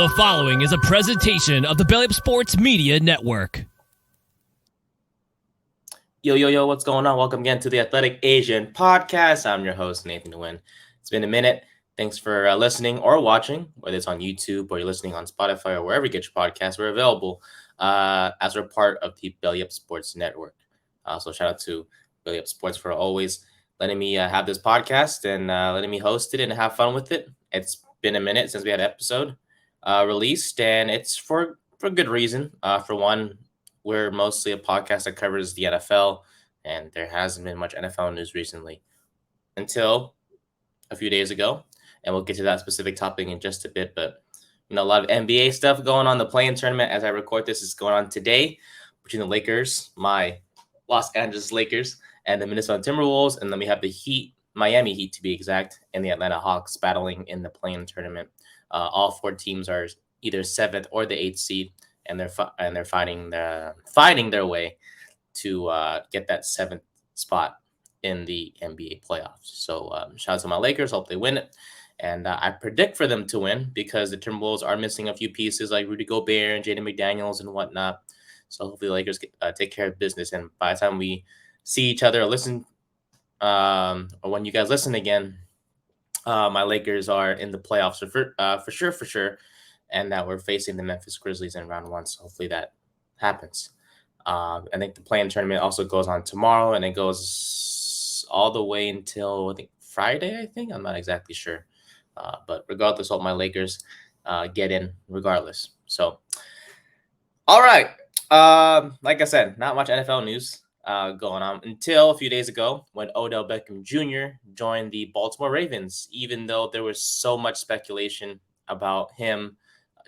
The following is a presentation of the Belly Up Sports Media Network. Yo, what's going on? Welcome again to the Athletic Asian Podcast. I'm your host, Nathan Nguyen. It's been a minute. Thanks for listening or watching, whether it's on YouTube or you're listening on Spotify or wherever you get your podcasts. We're available as we're part of the Belly Up Sports Network. So shout out to Belly Up Sports for always letting me have this podcast and letting me host it and have fun with it. It's been a minute since we had an episode released, and it's for good reason. For one, we're mostly a podcast that covers the NFL, and there hasn't been much NFL news recently until a few days ago. And we'll get to that specific topic in just a bit. But, a lot of NBA stuff going on. The play-in tournament, as I record this, is going on today between the Lakers, my Los Angeles Lakers, and the Minnesota Timberwolves. And then we have the Heat, Miami Heat to be exact, and the Atlanta Hawks battling in the play-in tournament. All four teams are either 7th or the 8th seed. And they're fighting their way to get that 7th spot in the NBA playoffs. So shout out to my Lakers. Hope they win it. And I predict for them to win because the Timberwolves are missing a few pieces like Rudy Gobert and Jaden McDaniels and whatnot. So hopefully the Lakers take care of business. And by the time we see each other or listen, or when you guys listen again, my Lakers are in the playoffs for sure. And that we're facing the Memphis Grizzlies in round 1. So hopefully that happens. I think the play-in tournament also goes on tomorrow, and it goes all the way until, I think, Friday, I'm not exactly sure. But regardless, hope my Lakers get in regardless. So, all right. Like I said, not much NFL news going on until a few days ago when Odell Beckham Jr. joined the Baltimore Ravens, even though there was so much speculation about him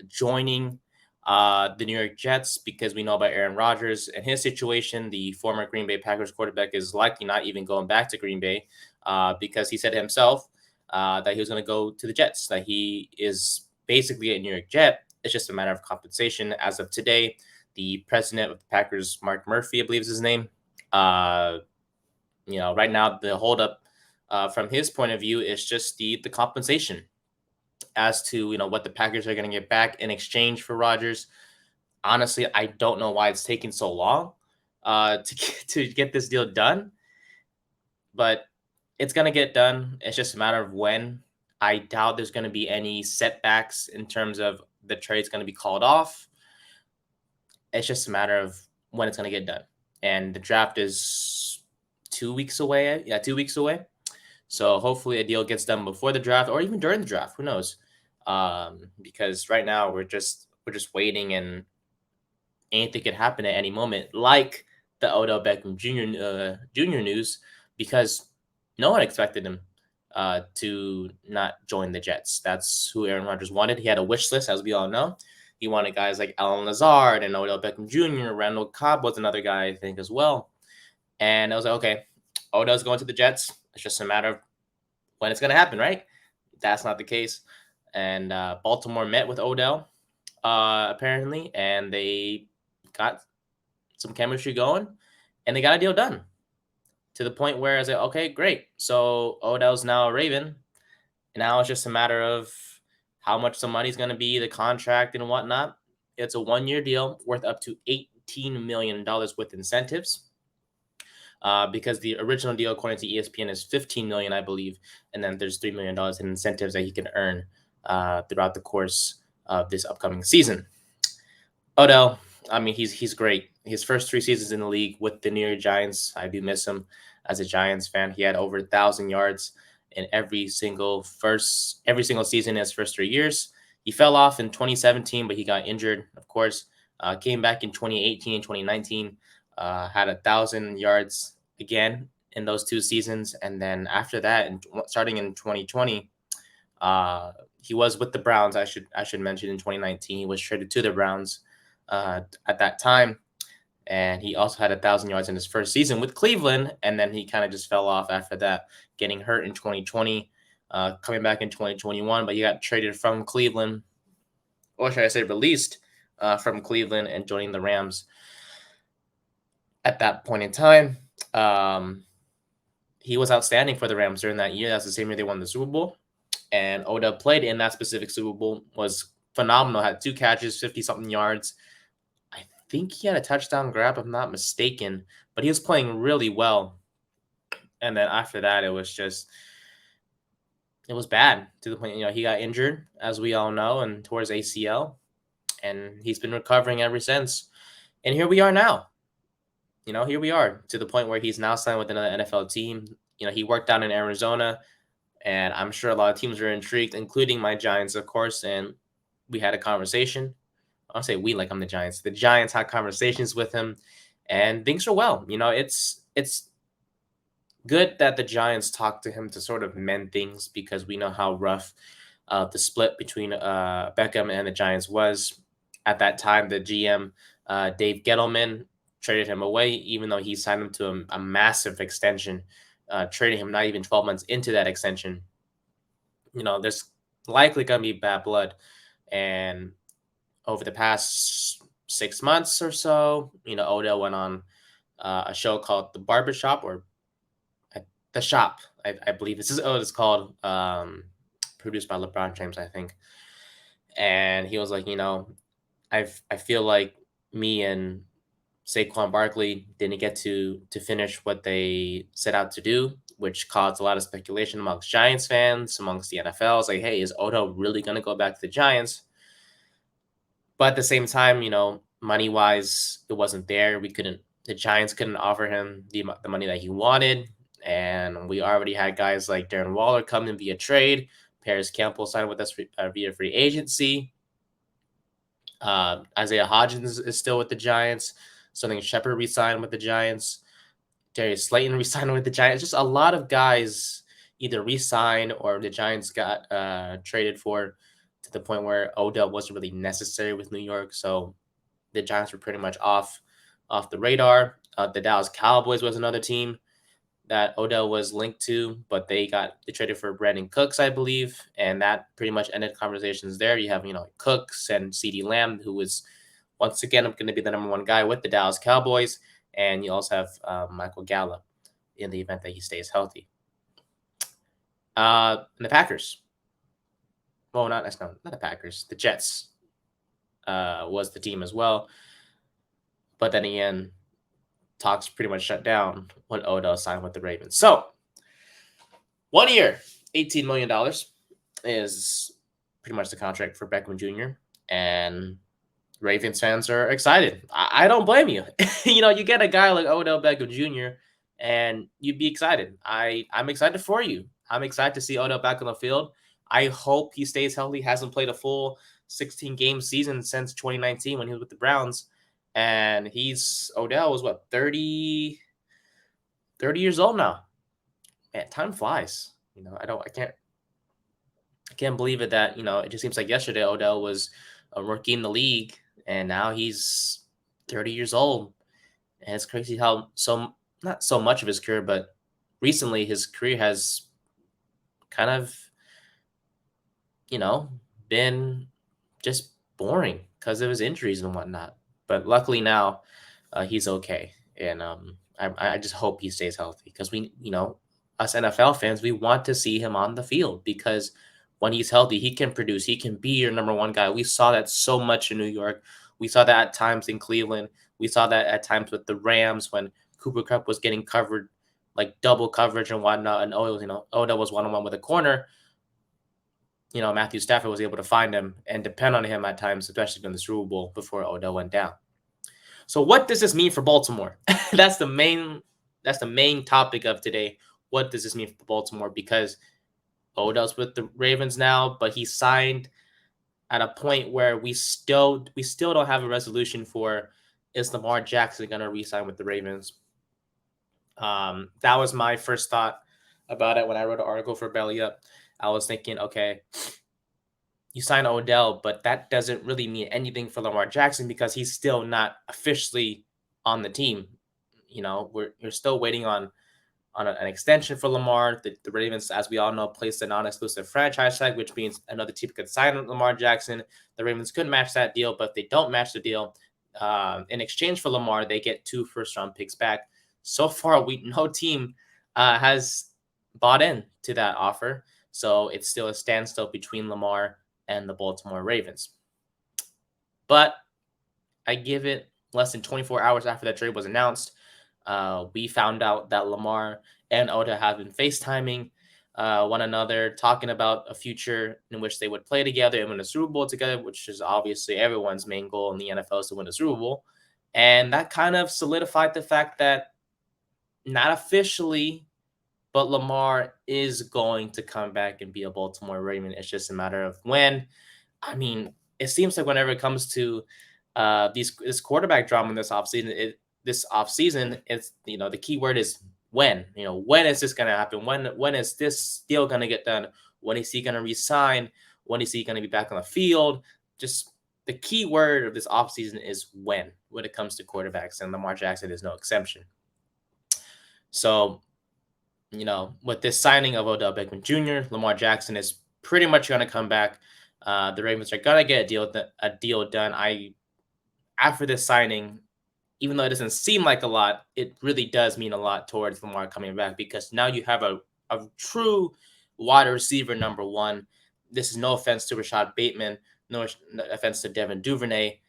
joining the New York Jets because we know about Aaron Rodgers and his situation. The former Green Bay Packers quarterback is likely not even going back to Green Bay because he said himself that he was going to go to the Jets, that he is basically a New York Jet. It's just a matter of compensation. As of today, the president of the Packers, Mark Murphy, I believe is his name. Right now the holdup from his point of view is just the compensation as to what the Packers are going to get back in exchange for Rodgers. Honestly, I don't know why it's taking so long to get this deal done, but it's going to get done. It's just a matter of when. I doubt there's going to be any setbacks in terms of the trade's going to be called off. It's just a matter of when it's going to get done. And the draft is 2 weeks away. Yeah, 2 weeks away. So hopefully a deal gets done before the draft or even during the draft. Who knows? Because right now we're just waiting, and anything could happen at any moment, like the Odell Beckham Jr. News, because no one expected him to not join the Jets. That's who Aaron Rodgers wanted. He had a wish list, as we all know. He wanted guys like Allen Lazard and Odell Beckham Jr. Randall Cobb was another guy, I think, as well. And I was like, okay, Odell's going to the Jets. It's just a matter of when it's going to happen, right? That's not the case. And Baltimore met with Odell, apparently, and they got some chemistry going, and they got a deal done to the point where I was like, okay, great. So Odell's now a Raven, and now it's just a matter of how much the money's going to be, the contract and whatnot. It's a 1-year deal worth up to $18 million with incentives. Because the original deal, according to ESPN, is $15 million, I believe, and then there's $3 million in incentives that he can earn throughout the course of this upcoming season. Odell, I mean, he's great. His first 3 seasons in the league with the New York Giants, I do miss him as a Giants fan. He had over 1,000 yards in every single season in his first 3 years. He fell off in 2017, but he got injured, of course. Came back in 2018 and 2019. Had 1,000 yards again in those 2 seasons, and then after that, starting in 2020, he was with the Browns. I should mention in 2019 he was traded to the Browns at that time, and he also had 1,000 yards in his first season with Cleveland, and then he kind of just fell off after that, getting hurt in 2020, coming back in 2021, but he got traded from Cleveland, or should I say released from Cleveland and joining the Rams. At that point in time, he was outstanding for the Rams during that year. That's the same year they won the Super Bowl. And Odell played in that specific Super Bowl, was phenomenal. Had 2 catches, 50-something yards. I think he had a touchdown grab, if I'm not mistaken, but he was playing really well. And then after that, it was bad to the point, he got injured, as we all know, and tore his ACL, and he's been recovering ever since. And here we are now. Here we are to the point where he's now signed with another NFL team. He worked down in Arizona, and I'm sure a lot of teams are intrigued, including my Giants, of course. And we had a conversation. I'll say we, like I'm the Giants. The Giants had conversations with him, and things are well. It's good that the Giants talked to him to sort of mend things, because we know how rough the split between Beckham and the Giants was. At that time, the GM, Dave Gettleman, traded him away, even though he signed him to a massive extension, trading him not even 12 months into that extension. There's likely going to be bad blood. And over the past 6 months or so, Odell went on a show called The Barbershop, or The Shop, I believe this is what it's called, produced by LeBron James, I think. And he was like, I feel like me and Saquon Barkley didn't get to finish what they set out to do, which caused a lot of speculation amongst Giants fans, amongst the NFL. It's like, hey, is Odell really going to go back to the Giants? But at the same time, money wise, it wasn't there. The Giants couldn't offer him the money that he wanted. And we already had guys like Darren Waller come in via trade. Paris Campbell signed with us via free agency. Isaiah Hodgins is still with the Giants. Sterling Shepard re-signed with the Giants. Darius Slayton re-signed with the Giants. Just a lot of guys either re-signed or the Giants got traded for, to the point where Odell wasn't really necessary with New York. So the Giants were pretty much off the radar. The Dallas Cowboys was another team that Odell was linked to, but they traded for Brandon Cooks, I believe, and that pretty much ended conversations there. You have, Cooks and CeeDee Lamb, who was once again going to be the number one guy with the Dallas Cowboys, and you also have Michael Gallup in the event that he stays healthy. And the Packers. Well, not the Packers. The Jets was the team as well, but then again, talks pretty much shut down when Odell signed with the Ravens. So 1 year, $18 million is pretty much the contract for Beckham Jr. And Ravens fans are excited. I don't blame you. You get a guy like Odell Beckham Jr. and you'd be excited. I'm excited for you. I'm excited to see Odell back on the field. I hope he stays healthy. Hasn't played a full 16-game season since 2019 when he was with the Browns. And Odell was 30 years old now. Man, time flies. I can't believe it that, it just seems like yesterday Odell was a rookie in the league, and now he's 30 years old. And it's crazy how not so much of his career, but recently his career has kind of, been just boring because of his injuries and whatnot. But luckily now he's okay. And I just hope he stays healthy, because us NFL fans, we want to see him on the field, because when he's healthy, he can produce. He can be your number one guy. We saw that so much in New York. We saw that at times in Cleveland. We saw that at times with the Rams when Cooper Kupp was getting covered, like double coverage and whatnot. And Odell was one-on-one with a corner. Matthew Stafford was able to find him and depend on him at times, especially in the Super Bowl before Odell went down. So what does this mean for Baltimore? That's the main topic of today. What does this mean for Baltimore? Because Odell's with the Ravens now, but he signed at a point where we still don't have a resolution for, is Lamar Jackson going to re-sign with the Ravens? That was my first thought about it when I wrote an article for Belly Up. I was thinking, okay, you sign Odell, but that doesn't really mean anything for Lamar Jackson, because he's still not officially on the team. You're still waiting on an extension for Lamar. The Ravens, as we all know, placed a non-exclusive franchise tag, which means another team could sign Lamar Jackson. The Ravens could match that deal, but if they don't match the deal, in exchange for Lamar, they get 2 first-round picks back. So far, no team has bought in to that offer. So it's still a standstill between Lamar and the Baltimore Ravens. But I give it less than 24 hours after that trade was announced. We found out that Lamar and Odell have been FaceTiming one another, talking about a future in which they would play together and win a Super Bowl together, which is obviously everyone's main goal in the NFL is to win a Super Bowl. And that kind of solidified the fact that not officially, but Lamar is going to come back and be a Baltimore Raven. It's just a matter of when. I mean, it seems like whenever it comes to this quarterback drama in this offseason, it's the key word is when. When is this gonna happen? When is this deal gonna get done? When is he gonna resign? When is he gonna be back on the field? Just the key word of this offseason is when it comes to quarterbacks, and Lamar Jackson is no exception. So, with this signing of Odell Beckham Jr., Lamar Jackson is pretty much going to come back. The Ravens are going to get a deal done. After this signing, even though it doesn't seem like a lot, it really does mean a lot towards Lamar coming back because now you have a true wide receiver number one. This is no offense to Rashad Bateman, no offense to Devin Duvernay,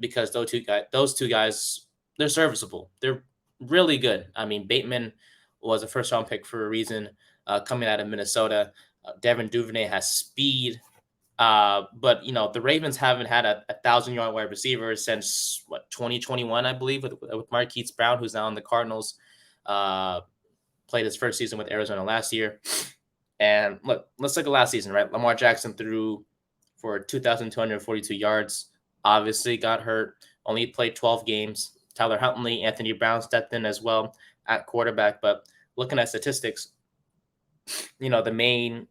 because those two guys, they're serviceable. They're really good. I mean, Bateman was a first round pick for a reason, coming out of Minnesota. Devin Duvernay has speed. But the Ravens haven't had a 1,000-yard wide receiver since 2021, I believe, with Marquise Brown, who's now in the Cardinals. Played his first season with Arizona last year. And let's look at last season, right? Lamar Jackson threw for 2,242 yards. Obviously got hurt. Only played 12 games. Tyler Huntley, Anthony Brown stepped in as well at quarterback. But looking at statistics, the main,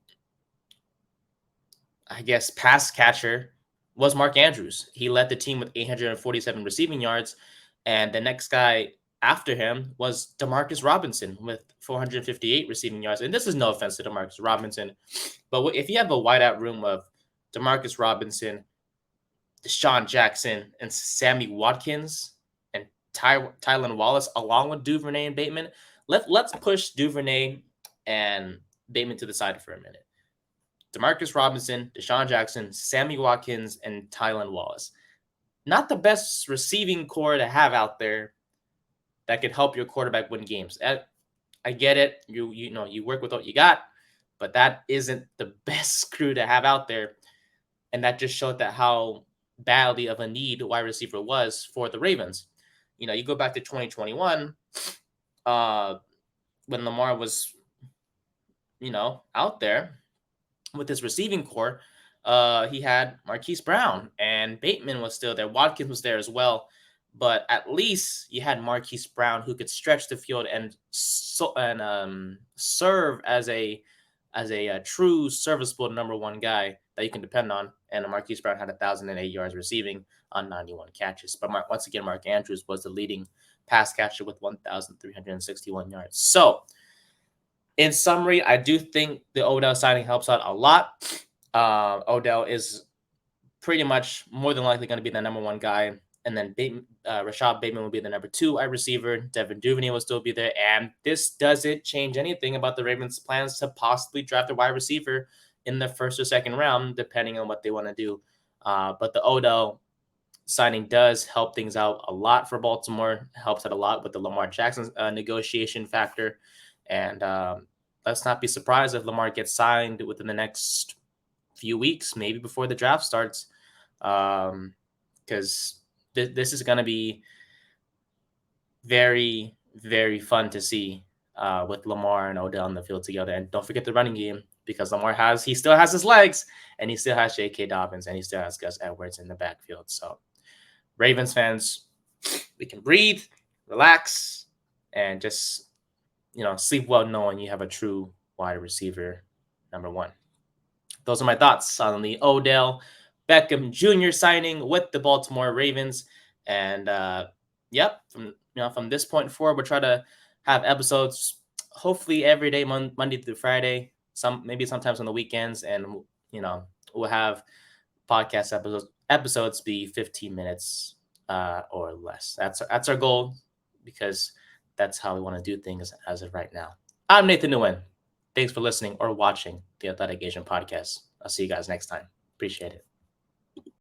I guess, pass catcher was Mark Andrews. He led the team with 847 receiving yards. And the next guy after him was Demarcus Robinson with 458 receiving yards. And this is no offense to Demarcus Robinson, but if you have a wideout room of Demarcus Robinson, Deshaun Jackson, and Sammy Watkins, and Tylan Wallace, along with Duvernay and Bateman, let's push Duvernay and Bateman to the side for a minute. Demarcus Robinson, Deshaun Jackson, Sammy Watkins, and Tylan Wallace. Not the best receiving core to have out there that could help your quarterback win games. I get it. You work with what you got, but that isn't the best crew to have out there. And that just showed that how badly of a need wide receiver was for the Ravens. You go back to 2021, when Lamar was, out there with his receiving core, he had Marquise Brown and Bateman was still there. Watkins was there as well. But at least you had Marquise Brown who could stretch the field and serve as a true serviceable number one guy that you can depend on. And Marquise Brown had 1,008 yards receiving on 91 catches. But once again, Mark Andrews was the leading pass catcher with 1,361 yards. So, in summary, I do think the Odell signing helps out a lot. Odell is pretty much more than likely going to be the number one guy. And then Rashad Bateman will be the number two wide receiver. Devin Duvernay will still be there. And this doesn't change anything about the Ravens' plans to possibly draft a wide receiver in the first or second round, depending on what they want to do. But the Odell signing does help things out a lot for Baltimore. Helps out a lot with the Lamar Jackson negotiation factor. And let's not be surprised if Lamar gets signed within the next few weeks, maybe before the draft starts. Because this is going to be very, very fun to see with Lamar and Odell on the field together. And don't forget the running game, because Lamar still has his legs, and he still has J.K. Dobbins, and he still has Gus Edwards in the backfield. So Ravens fans, we can breathe, relax, and just, sleep well knowing you have a true wide receiver number one. Those are my thoughts on the Odell Beckham Jr. signing with the Baltimore Ravens. And from this point forward, we'll try to have episodes hopefully every day, Monday through Friday, maybe sometimes on the weekends, and we'll have podcast episodes be 15 minutes or less. That's our goal, because that's how we want to do things as of right now. I'm Nathan Nguyen. Thanks for listening or watching the Athletic Asian Podcast. I'll see you guys next time. Appreciate it.